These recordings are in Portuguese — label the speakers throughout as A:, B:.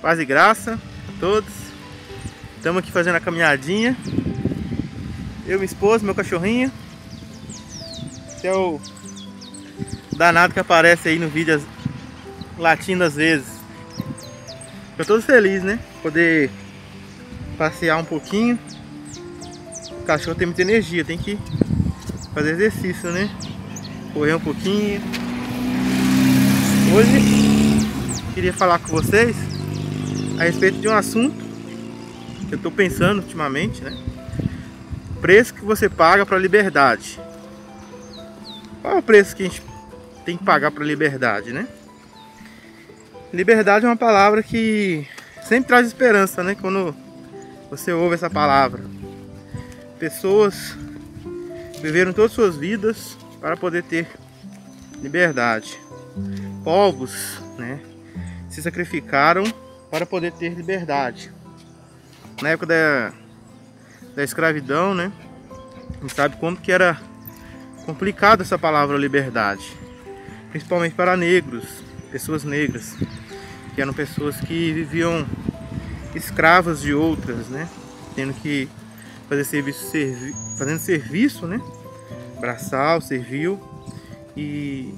A: Paz e graça a todos. Estamos aqui fazendo a caminhadinha. Eu, minha esposa, meu cachorrinho. Esse é o danado que aparece aí no vídeo latindo às vezes. Eu tô feliz, né? Poder passear um pouquinho. O cachorro tem muita energia, tem que fazer exercício, né? Correr um pouquinho. Hoje queria falar com vocês a respeito de um assunto que eu tô pensando ultimamente, né? O preço que você paga para a liberdade. Qual é o preço que a gente tem que pagar para a liberdade, né? Liberdade é uma palavra que sempre traz esperança, né? Quando você ouve essa palavra. Pessoas viveram todas as suas vidas para poder ter liberdade. Povos, né, se sacrificaram para poder ter liberdade. Na época da escravidão, né, a gente sabe como que era complicado essa palavra liberdade, principalmente para negros, pessoas negras, que eram pessoas que viviam escravas de outras, né, tendo que fazer fazendo serviço, né, braçal, servil, e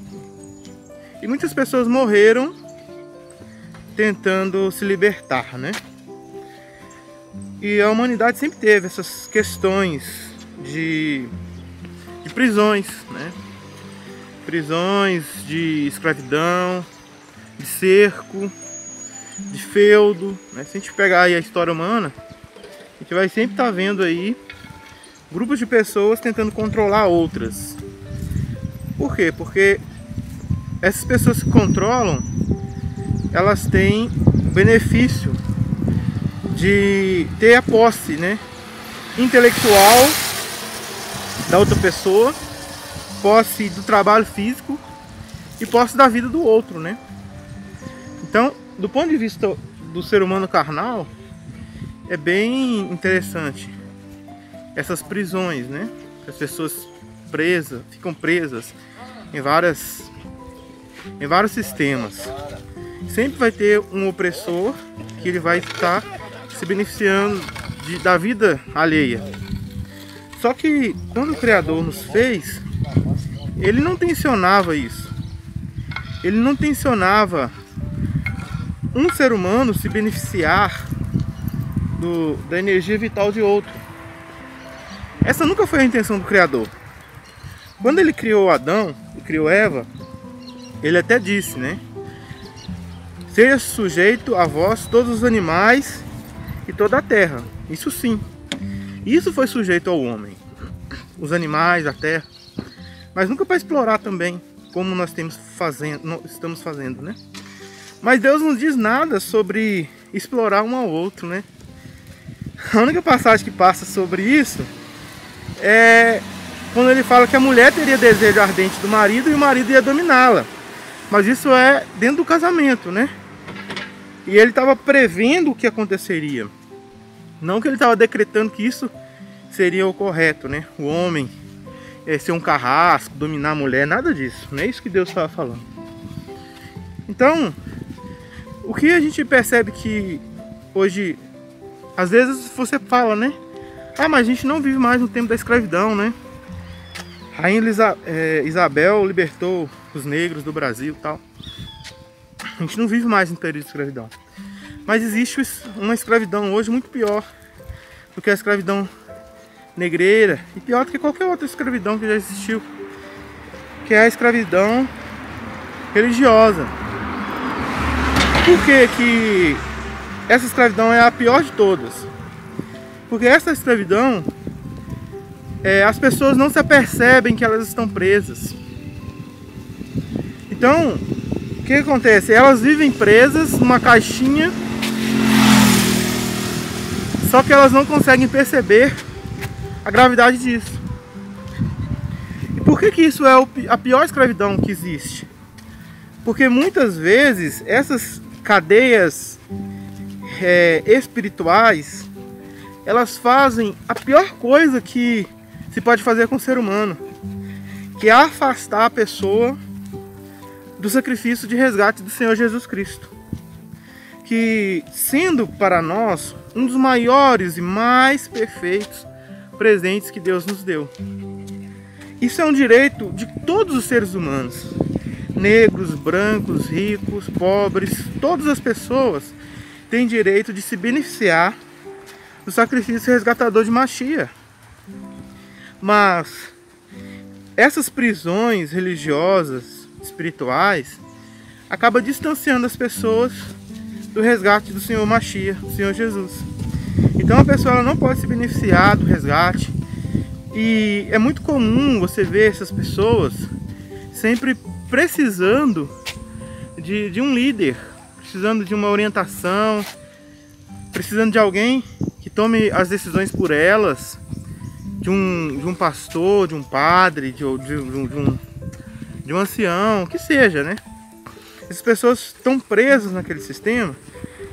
A: muitas pessoas morreram tentando se libertar, né? E a humanidade sempre teve essas questões de prisões, né? Prisões de escravidão, de cerco, de feudo, né? Se a gente pegar aí a história humana, a gente vai sempre estar vendo aí grupos de pessoas tentando controlar outras. Por quê? Porque essas pessoas que controlam, elas têm o benefício de ter a posse, né, intelectual da outra pessoa, posse do trabalho físico e posse da vida do outro, né? Então, do ponto de vista do ser humano carnal, é bem interessante essas prisões, né? As pessoas ficam presas em vários sistemas. Sempre vai ter um opressor que ele vai estar se beneficiando da vida alheia. Só que quando o Criador nos fez, ele não tensionava isso. Ele não tensionava um ser humano se beneficiar da energia vital de outro. Essa nunca foi a intenção do Criador. Quando ele criou Adão e criou Eva, ele até disse, né? Seja sujeito a vós todos os animais e toda a terra. Isso sim. Isso foi sujeito ao homem. Os animais, a terra. Mas nunca para explorar também, como nós estamos fazendo, né? Mas Deus não diz nada sobre explorar um ao outro, né? A única passagem que passa sobre isso é quando ele fala que a mulher teria desejo ardente do marido e o marido ia dominá-la. Mas isso é dentro do casamento, né? E ele estava prevendo o que aconteceria. Não que ele estava decretando que isso seria o correto, né? O homem ser um carrasco, dominar a mulher, nada disso. Não é isso que Deus estava falando. Então, o que a gente percebe que hoje, às vezes você fala, né? Ah, mas a gente não vive mais no tempo da escravidão, né? Rainha Isabel libertou os negros do Brasil e tal. A gente não vive mais no período de escravidão. Mas existe uma escravidão hoje muito pior do que a escravidão negreira e pior do que qualquer outra escravidão que já existiu, que é a escravidão religiosa. Por que essa escravidão é a pior de todas? Porque essa escravidão, as pessoas não se apercebem que elas estão presas. Então, o que acontece? Elas vivem presas numa caixinha, só que elas não conseguem perceber a gravidade disso. E por que isso é a pior escravidão que existe? Porque muitas vezes essas cadeias espirituais, elas fazem a pior coisa que se pode fazer com o ser humano, que é afastar a pessoa do sacrifício de resgate do Senhor Jesus Cristo, que sendo para nós um dos maiores e mais perfeitos presentes que Deus nos deu. Isso é um direito de todos os seres humanos, negros, brancos, ricos, pobres, todas as pessoas têm direito de se beneficiar do sacrifício resgatador de Machia. Mas essas prisões religiosas, espirituais, acabam distanciando as pessoas do resgate do Senhor Machia, do Senhor Jesus. Então a pessoa ela não pode se beneficiar do resgate. E é muito comum você ver essas pessoas sempre precisando de um líder, precisando de uma orientação, precisando de alguém que tome as decisões por elas, de um pastor, de um padre, de um ancião, que seja, né? Essas pessoas estão presas naquele sistema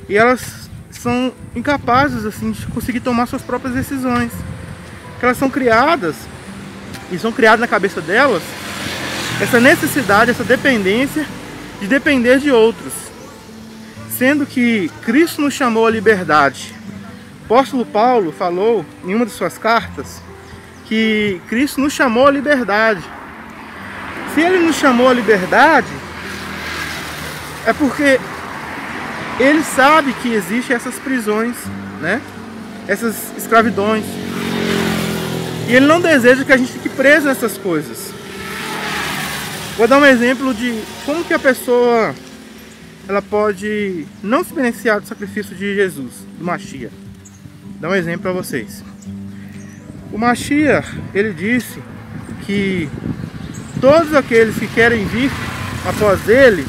A: e elas são incapazes assim, de conseguir tomar suas próprias decisões. Porque elas são criadas, e são criadas na cabeça delas, essa necessidade, essa dependência de depender de outros. Sendo que Cristo nos chamou à liberdade. O apóstolo Paulo falou em uma de suas cartas que Cristo nos chamou à liberdade. Se ele nos chamou à liberdade, é porque ele sabe que existem essas prisões, né? Essas escravidões. E ele não deseja que a gente fique preso nessas coisas. Vou dar um exemplo de como que a pessoa ela pode não se beneficiar do sacrifício de Jesus, do Machia. Vou dar um exemplo para vocês. O Machia, ele disse que todos aqueles que querem vir após ele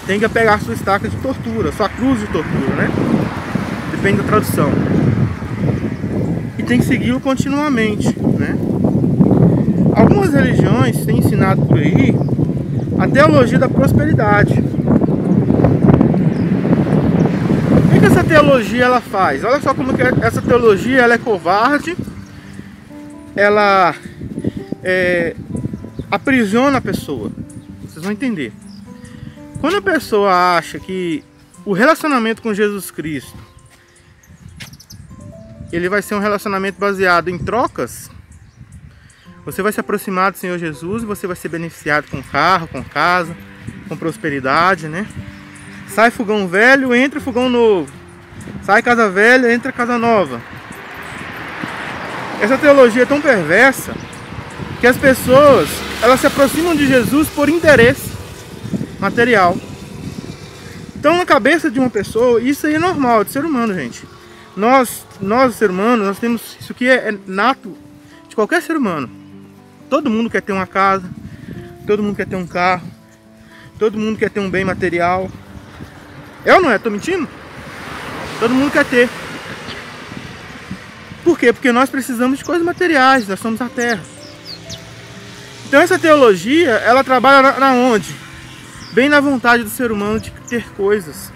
A: tem que pegar a sua estaca de tortura, sua cruz de tortura, né? Depende da tradução. E tem que segui-lo continuamente, né? Algumas religiões têm ensinado por aí a teologia da prosperidade. O que essa teologia ela faz? Olha só como que essa teologia ela é covarde, ela aprisiona a pessoa. Vocês vão entender. Quando a pessoa acha que o relacionamento com Jesus Cristo ele vai ser um relacionamento baseado em trocas, você vai se aproximar do Senhor Jesus e você vai ser beneficiado com carro, com casa, com prosperidade, né? Sai fogão velho, entra fogão novo. Sai casa velha, entra casa nova. Essa teologia é tão perversa que as pessoas elas se aproximam de Jesus por interesse material. Então na cabeça de uma pessoa, isso aí é normal, de ser humano, gente. Nós ser humanos, nós temos isso que é nato de qualquer ser humano. Todo mundo quer ter uma casa, todo mundo quer ter um carro, todo mundo quer ter um bem material. É ou não é? Tô mentindo? Todo mundo quer ter. Por quê? Porque nós precisamos de coisas materiais, nós somos a terra. Então essa teologia, ela trabalha na onde? Bem na vontade do ser humano de ter coisas.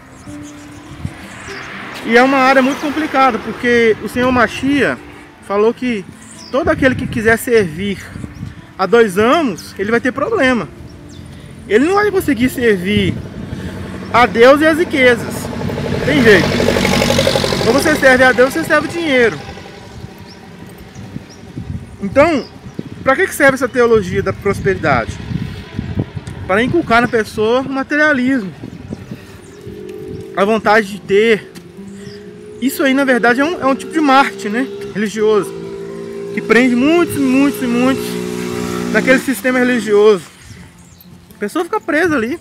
A: E é uma área muito complicada, porque o Senhor Machia falou que todo aquele que quiser servir há 2 anos, ele vai ter problema. Ele não vai conseguir servir a Deus e as riquezas. Tem jeito. Ou você serve a Deus, você serve o dinheiro. Então, para que serve essa teologia da prosperidade? Para inculcar na pessoa o materialismo, a vontade de ter. Isso aí, na verdade, é um tipo de marketing, né? Religioso, que prende muitos naquele sistema religioso. A pessoa fica presa ali,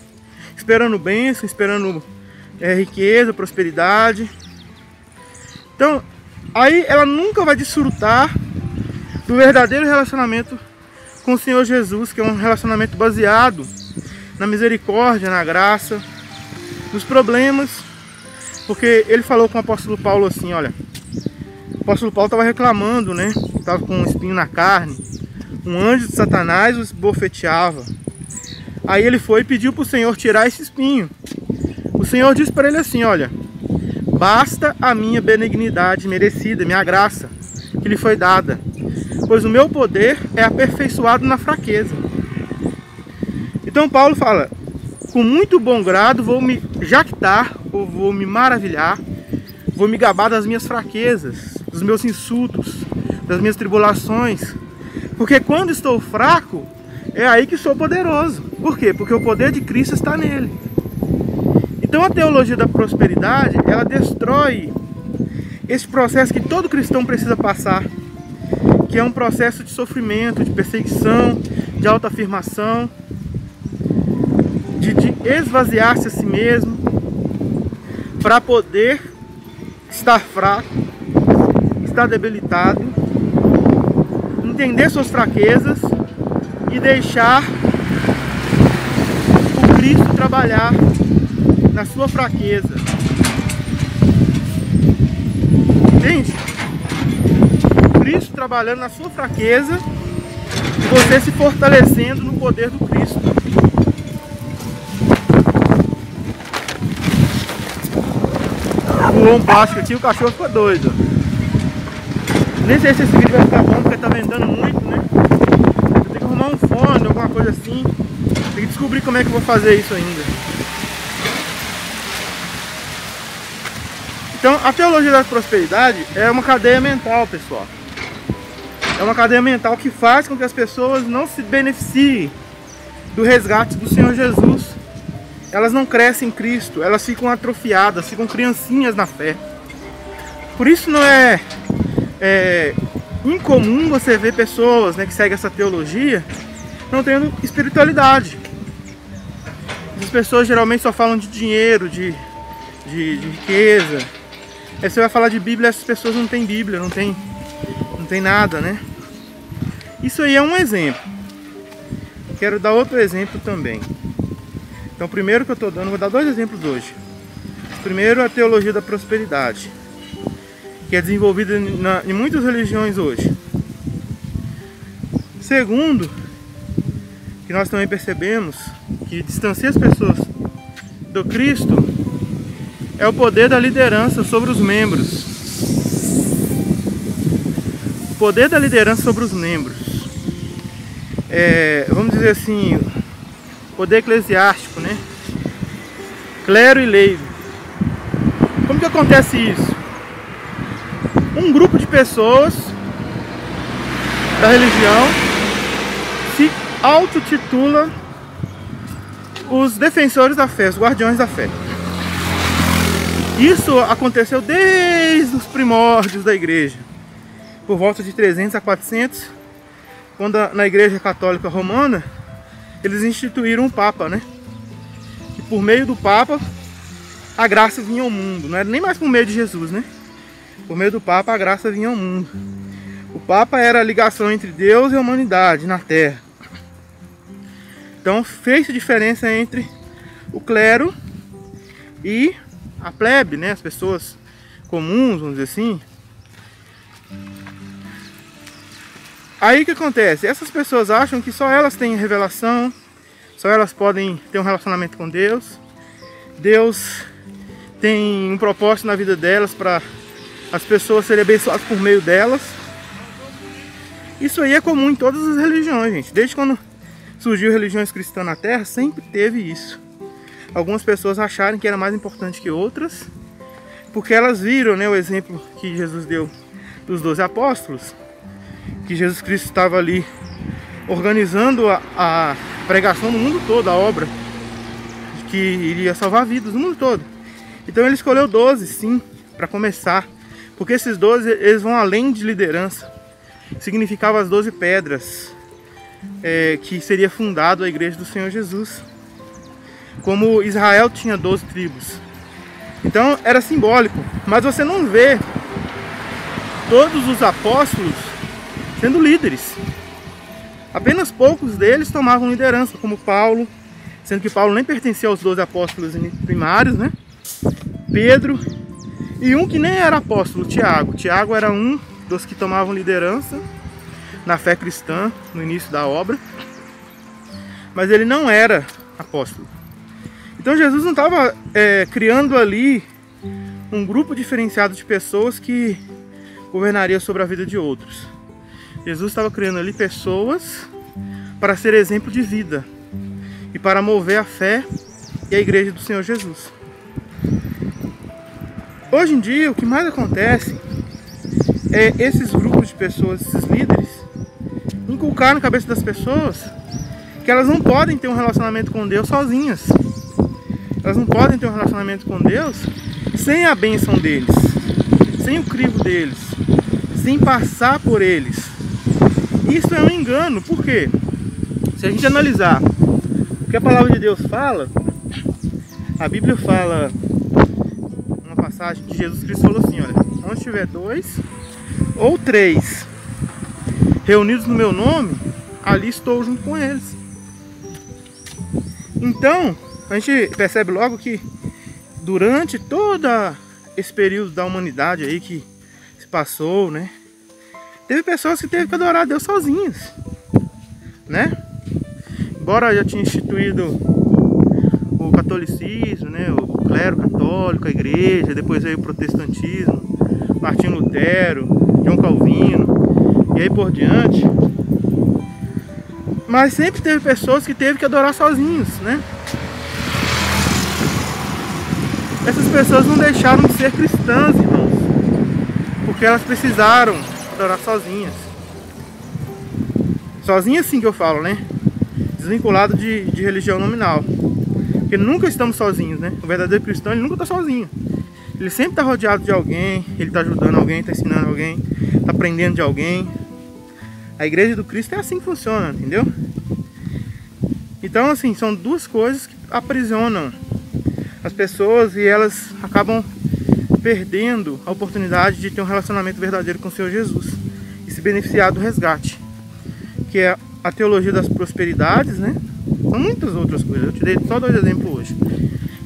A: esperando bênção, esperando riqueza, prosperidade. Então, aí ela nunca vai desfrutar do verdadeiro relacionamento com o Senhor Jesus, que é um relacionamento baseado na misericórdia, na graça, nos problemas. Porque ele falou com o apóstolo Paulo assim, olha, o apóstolo Paulo estava reclamando, né? Estava com um espinho na carne. Um anjo de Satanás o esbofeteava. Aí ele foi e pediu para o Senhor tirar esse espinho. O Senhor disse para ele assim, olha, basta a minha benignidade merecida, minha graça, que lhe foi dada, pois o meu poder é aperfeiçoado na fraqueza. Então Paulo fala, com muito bom grado vou me jactar, ou vou me maravilhar, vou me gabar das minhas fraquezas, dos meus insultos, das minhas tribulações. Porque quando estou fraco, é aí que sou poderoso. Por quê? Porque o poder de Cristo está nele. Então a teologia da prosperidade, ela destrói esse processo que todo cristão precisa passar, que é um processo de sofrimento, de perseguição, de autoafirmação, de esvaziar-se a si mesmo, para poder estar fraco, estar debilitado, entender suas fraquezas e deixar o Cristo trabalhar na sua fraqueza. Entende? Cristo trabalhando na sua fraqueza e você se fortalecendo no poder do Cristo. Pulou um plástico aqui, o cachorro ficou doido. Nem sei se esse vídeo vai ficar bom porque tá ventando muito, né? Eu tenho que arrumar um fone, alguma coisa assim. Tem que descobrir como é que eu vou fazer isso ainda. Então, a teologia da prosperidade é uma cadeia mental, pessoal. É uma cadeia mental que faz com que as pessoas não se beneficiem do resgate do Senhor Jesus. Elas não crescem em Cristo, elas ficam atrofiadas, ficam criancinhas na fé. Por isso não é incomum você ver pessoas, né, que seguem essa teologia não tendo espiritualidade. As pessoas geralmente só falam de dinheiro, de riqueza. Aí você vai falar de Bíblia, essas pessoas não têm Bíblia, não tem nada, né? Isso aí é um exemplo. Quero dar outro exemplo também. Então, o primeiro que eu estou dando, vou dar dois exemplos hoje. Primeiro, a teologia da prosperidade, que é desenvolvida em muitas religiões hoje. Segundo, que nós também percebemos que distancia as pessoas do Cristo, é o poder da liderança sobre os membros. O poder da liderança sobre os membros. Vamos dizer assim, poder eclesiástico, né? Clero e leigo. Como que acontece isso? Um grupo de pessoas da religião se autotitula os defensores da fé, os guardiões da fé. Isso aconteceu desde os primórdios da igreja, por volta de 300 a 400, quando na igreja católica romana eles instituíram um papa, né? E por meio do papa a graça vinha ao mundo, não era nem mais por meio de Jesus, né? Por meio do papa a graça vinha ao mundo. O papa era a ligação entre Deus e a humanidade na terra. Então fez diferença entre o clero e a plebe, né? As pessoas comuns, vamos dizer assim. Aí o que acontece? Essas pessoas acham que só elas têm revelação, só elas podem ter um relacionamento com Deus. Deus tem um propósito na vida delas para as pessoas serem abençoadas por meio delas. Isso aí é comum em todas as religiões, gente. Desde quando surgiu religiões cristãs na Terra, sempre teve isso. Algumas pessoas acharem que era mais importante que outras, porque elas viram, né, o exemplo que Jesus deu dos 12 apóstolos, que Jesus Cristo estava ali organizando a pregação no mundo todo, a obra que iria salvar vidas no mundo todo. Então ele escolheu 12, sim, para começar, porque esses 12 eles vão além de liderança. Significava as 12 pedras que seria fundado a igreja do Senhor Jesus. Como Israel tinha 12 tribos. Então era simbólico. Mas você não vê todos os apóstolos sendo líderes. Apenas poucos deles tomavam liderança, como Paulo, sendo que Paulo nem pertencia aos 12 apóstolos primários, né? Pedro e um que nem era apóstolo, Tiago. Tiago era um dos que tomavam liderança na fé cristã no início da obra, mas ele não era apóstolo. Então Jesus não estava criando ali um grupo diferenciado de pessoas que governaria sobre a vida de outros. Jesus estava criando ali pessoas para ser exemplo de vida e para mover a fé e a igreja do Senhor Jesus. Hoje em dia, o que mais acontece é esses grupos de pessoas, esses líderes, inculcar na cabeça das pessoas que elas não podem ter um relacionamento com Deus sozinhas. Elas não podem ter um relacionamento com Deus sem a bênção deles, sem o crivo deles, sem passar por eles. Isso é um engano. Por quê? Se a gente analisar o que a palavra de Deus fala, a Bíblia fala, uma passagem que Jesus Cristo falou assim, olha, onde tiver 2 ou 3 reunidos no meu nome, ali estou junto com eles. Então, a gente percebe logo que durante todo esse período da humanidade aí que se passou, né, teve pessoas que teve que adorar a Deus sozinhas, né? Embora já tinha instituído o catolicismo, né, o clero católico, a igreja, depois veio o protestantismo, Martinho Lutero, João Calvino e aí por diante. Mas sempre teve pessoas que teve que adorar sozinhos, né? Essas pessoas não deixaram de ser cristãs, irmãos, porque elas precisaram adorar sozinhas. Sozinhas sim que eu falo, né? Desvinculado de religião nominal. Porque nunca estamos sozinhos, né? O verdadeiro cristão, ele nunca está sozinho. Ele sempre está rodeado de alguém, ele está ajudando alguém, está ensinando alguém, está aprendendo de alguém. A igreja do Cristo é assim que funciona, entendeu? Então, assim, são duas coisas que aprisionam as pessoas e elas acabam perdendo a oportunidade de ter um relacionamento verdadeiro com o Senhor Jesus e se beneficiar do resgate, que é a teologia das prosperidades, né? São muitas outras coisas, eu te dei só 2 exemplos hoje,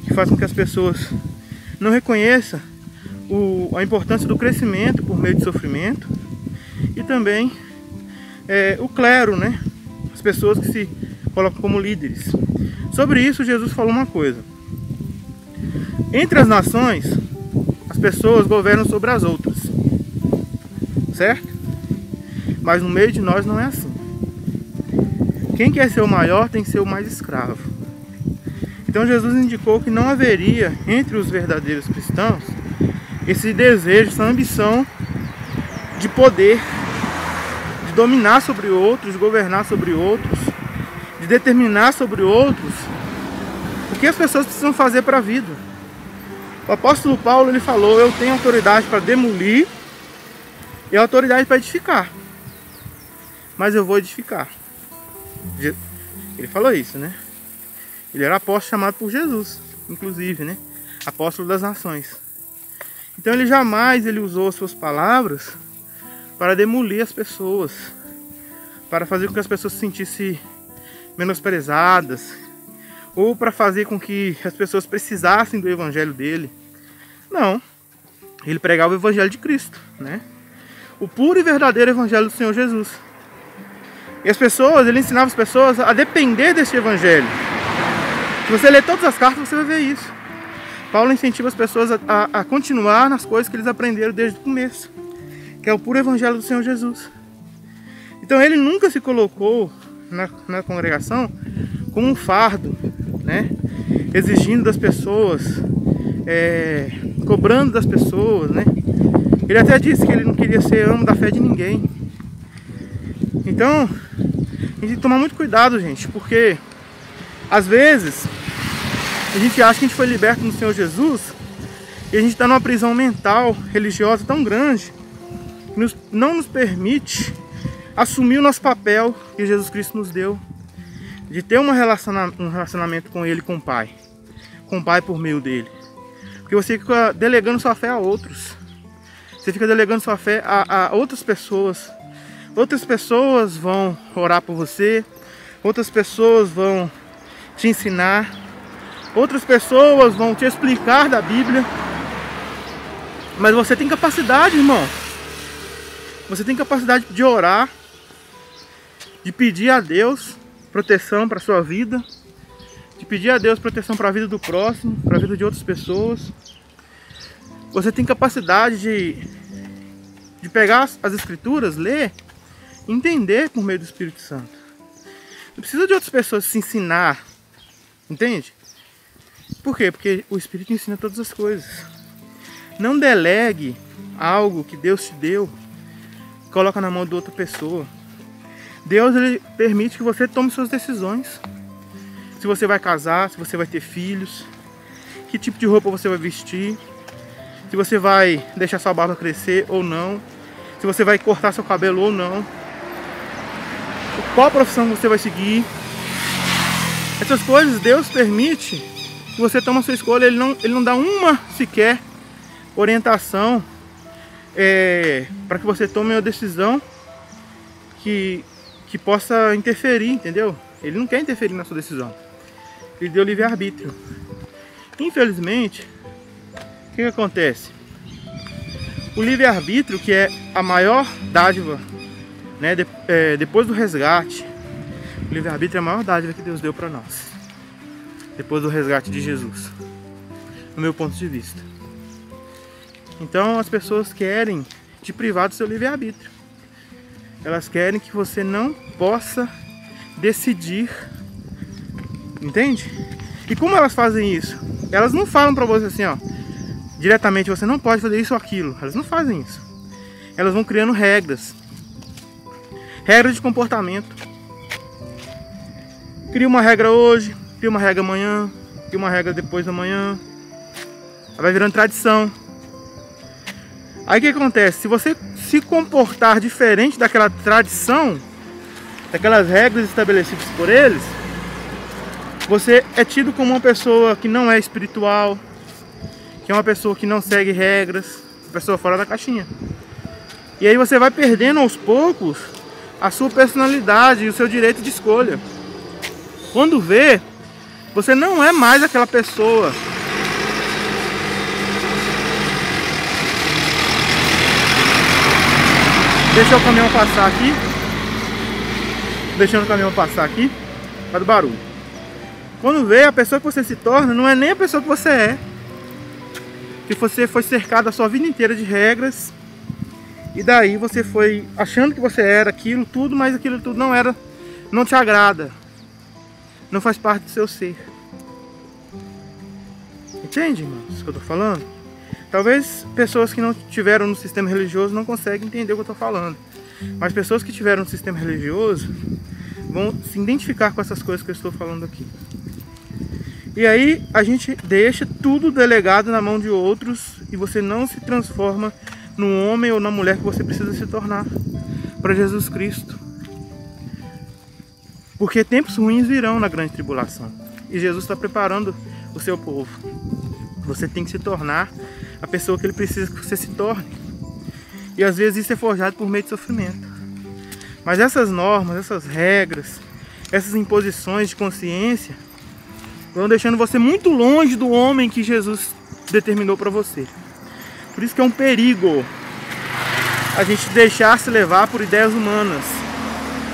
A: que faz com que as pessoas não reconheçam a importância do crescimento por meio de sofrimento e também o clero, né? As pessoas que se colocam como líderes. Sobre isso, Jesus falou uma coisa: entre as nações, as pessoas governam sobre as outras, certo? Mas no meio de nós não é assim. Quem quer ser o maior tem que ser o mais escravo. Então Jesus indicou que não haveria entre os verdadeiros cristãos esse desejo, essa ambição de poder, de dominar sobre outros, de governar sobre outros, de determinar sobre outros o que as pessoas precisam fazer para a vida. O apóstolo Paulo, ele falou: eu tenho autoridade para demolir e autoridade para edificar, mas eu vou edificar. Ele falou isso, né? Ele era apóstolo chamado por Jesus, inclusive, né? Apóstolo das nações. Então ele jamais usou as suas palavras para demolir as pessoas, para fazer com que as pessoas se sentissem menosprezadas, ou para fazer com que as pessoas precisassem do evangelho dele. Não. Ele pregava o evangelho de Cristo, né? O puro e verdadeiro evangelho do Senhor Jesus. E as pessoas, ele ensinava as pessoas a depender desse evangelho. Se você ler todas as cartas, você vai ver isso. Paulo incentiva as pessoas a continuar nas coisas que eles aprenderam desde o começo, que é o puro evangelho do Senhor Jesus. Então ele nunca se colocou na congregação como um fardo, né? Exigindo das pessoas, cobrando das pessoas, né? Ele até disse que ele não queria ser amo da fé de ninguém. Então, a gente tem que tomar muito cuidado, gente, porque às vezes a gente acha que a gente foi liberto no Senhor Jesus e a gente está numa prisão mental, religiosa tão grande que não nos permite assumir o nosso papel que Jesus Cristo nos deu, de ter um relacionamento com Ele, com o Pai por meio dele. Porque você fica delegando sua fé a outros, você fica delegando sua fé a outras pessoas. Outras pessoas vão orar por você, outras pessoas vão te ensinar, outras pessoas vão te explicar da Bíblia, mas você tem capacidade, irmão. Você tem capacidade de orar, de pedir a Deus proteção para a sua vida, de pedir a Deus proteção para a vida do próximo, para a vida de outras pessoas. Você tem capacidade de pegar as Escrituras, ler, entender por meio do Espírito Santo. Não precisa de outras pessoas se ensinar, entende? Por quê? Porque o Espírito ensina todas as coisas. Não delegue algo que Deus te deu, coloca na mão de outra pessoa. Deus, ele permite que você tome suas decisões. Se você vai casar, se você vai ter filhos, que tipo de roupa você vai vestir, se você vai deixar sua barba crescer ou não, se você vai cortar seu cabelo ou não, qual profissão você vai seguir. Essas coisas Deus permite que você tome a sua escolha. Ele não dá uma sequer orientação para que você tome uma decisão que possa interferir, entendeu? Ele não quer interferir na sua decisão. Ele deu livre-arbítrio. Infelizmente, o que acontece? O livre-arbítrio, que é a maior dádiva, né, depois do resgate, o livre-arbítrio é a maior dádiva que Deus deu para nós, depois do resgate de Jesus, no meu ponto de vista. Então as pessoas querem te privar do seu livre-arbítrio. Elas querem que você não possa decidir, entende? E como elas fazem isso? Elas não falam para você assim, ó, diretamente, você não pode fazer isso ou aquilo. Elas não fazem isso. Elas vão criando regras de comportamento. Cria uma regra hoje, cria uma regra amanhã, cria uma regra depois da manhã. Vai virando tradição. Aí o que acontece? Se você se comportar diferente daquela tradição, daquelas regras estabelecidas por eles, você é tido como uma pessoa que não é espiritual, que é uma pessoa que não segue regras, uma pessoa fora da caixinha. E aí você vai perdendo aos poucos a sua personalidade e o seu direito de escolha. Quando vê, você não é mais aquela pessoa. Deixa o caminhão passar aqui. Deixando o caminhão passar aqui, por causa do barulho. Quando vê, a pessoa que você se torna não é nem a pessoa que você é. Que você foi cercado a sua vida inteira de regras. E daí você foi achando que você era aquilo tudo, mas aquilo tudo não era, não te agrada. Não faz parte do seu ser. Entende, irmãos, o que eu tô falando? Talvez pessoas que não tiveram no sistema religioso não conseguem entender o que eu tô falando. Mas pessoas que tiveram no sistema religioso vão se identificar com essas coisas que eu estou falando aqui. E aí a gente deixa tudo delegado na mão de outros e você não se transforma no homem ou na mulher que você precisa se tornar para Jesus Cristo. Porque tempos ruins virão na grande tribulação. E Jesus está preparando o seu povo. Você tem que se tornar a pessoa que Ele precisa que você se torne. E às vezes isso é forjado por meio de sofrimento. Mas essas normas, essas regras, essas imposições de consciência vão deixando você muito longe do homem que Jesus determinou para você. Por isso que é um perigo a gente deixar se levar por ideias humanas,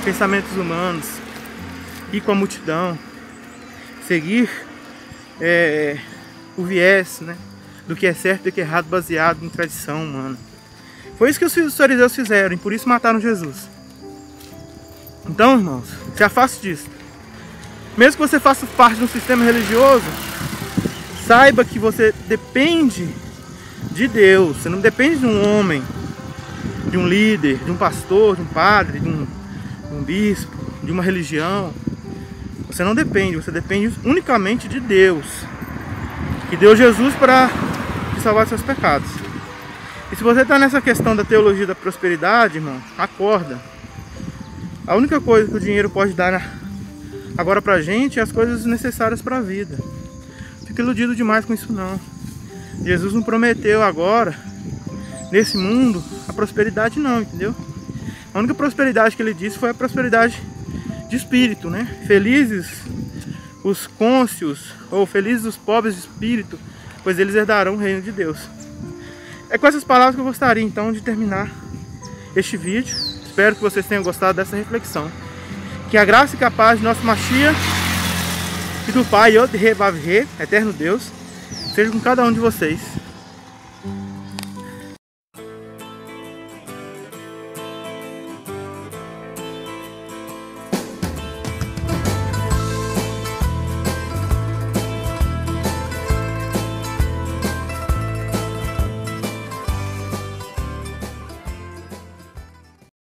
A: pensamentos humanos, ir com a multidão, seguir o viés, né, do que é certo e do que é errado baseado em tradição humana. Foi isso que os fariseus fizeram e por isso mataram Jesus. Então, irmãos, se afaste disso. Mesmo que você faça parte de um sistema religioso, saiba que você depende de Deus. Você não depende de um homem, de um líder, de um pastor, de um padre, de um bispo, de uma religião. Você não depende, você depende unicamente de Deus, que deu Jesus para te salvar dos seus pecados. E se você está nessa questão da teologia da prosperidade, irmão, acorda. A única coisa que o dinheiro pode dar agora pra gente é as coisas necessárias para a vida. Fica iludido demais com isso não. Jesus não prometeu agora, nesse mundo, a prosperidade não, entendeu? A única prosperidade que Ele disse foi a prosperidade de espírito, né? Felizes os cônscios, ou felizes os pobres de espírito, pois eles herdarão o reino de Deus. É com essas palavras que eu gostaria então de terminar este vídeo. Espero que vocês tenham gostado dessa reflexão. Que a graça e a paz de nosso Mashiach e do Pai, Yod-He, Vav-He, eterno Deus, seja com cada um de vocês.